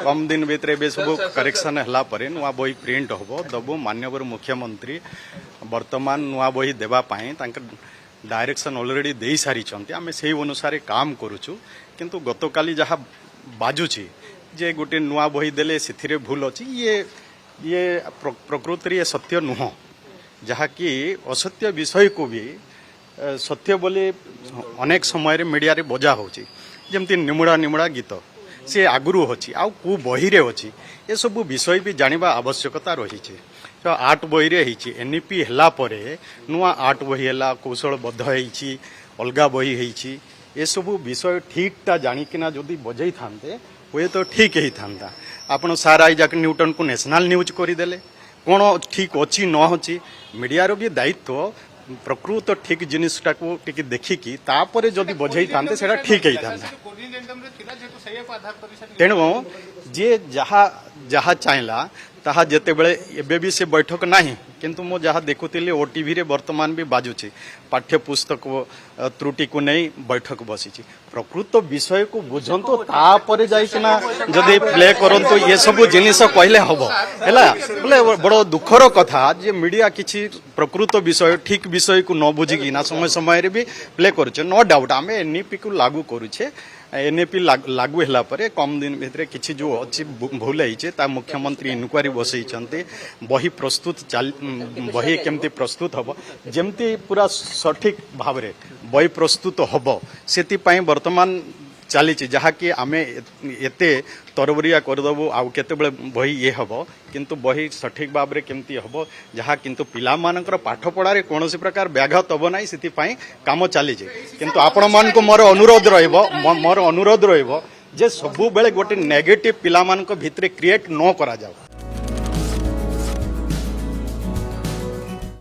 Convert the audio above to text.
कम दिन भितर सब करेक्शन है नुआ बही प्रिंट हम दबू माननीय मुख्यमंत्री वर्तमान नुआ बही देवाई डायरेक्शन ऑलरेडी दे सारी आम से अनुसार काम करुचु किंतु गतकाली जहाँ बाजुची जे गोटे नुआ बही देले से भूल अच्छी ये प्रकृति ये सत्य नुह जहाँकि असत्य विषय को भी सत्य बोली अनेक समय मीडिया रे बजा होची जमती निमुड़ा निमुड़ा गीत सी आगुरी अच्छी आउ कौ बही रे अच्छी ये सब विषय भी जानिबा आवश्यकता रही तो 8 बही रे हिची एनईपी हला परे नुआ 8 बही हला कौशलबद्ध होईची अलगा बही होईची ये सब विषय ठीकटा जानिकिना जदि बजै थांते हुए तो ठीक ही था आपण सार आइजाक न्यूटन को नेशनल न्यूज करदेले कौन ठीक अच्छी न अच्छी मीडिया भी दायित्व प्रकृत ठीक जिनटा को टिके देखिकी तापर जदि बजै थांते सेटा ठीक ही था तेणु जी जहा जहा चाहला ताहा जेते बेले एबे भी से बैठक नहीं किंतु मो जहाँ देखुली ओटीवी रे वर्तमान भी बाजुची पाठ्यपुस्तक त्रुटि को नहीं बैठक बसी प्रकृत विषय को बुझंतु तापर जाइकिना जदि प्ले करंतु ये सब जिनिस कहले हबो हैला बोले बड़ दुखर कथा जे मीडिया किछि प्रकृत विषय ठीक विषय को न बुझिकी ना समय समय रे भी प्ले करूचे नो डाउट आमे एनईपी को लागू करूचे एनईपी लागू होला परे कम दिन भितर किछि जो अछि भूल होइचे ता मुख्यमंत्री इनक्वारी बसैछन्ते बही प्रस्तुत बही केमती प्रस्तुत हम जमती पूरा सठिक भाव में बही प्रस्तुत हम से वर्तमान चली जहाँकि आम एते तरबरिया करदेबू आउ केते बही ये हम किंतु बही सठिक भाव में केमती हम जहाँ किंतु पिला मानकर पाठ पढ़ारे कौन प्रकार व्याघात हम ना से काम चली किंतु आपण मान को मोर अनुरोध रहिबो जे सबु बेले गोटे नेगेटिव पिला मान भितर क्रिएट न करा जाओ।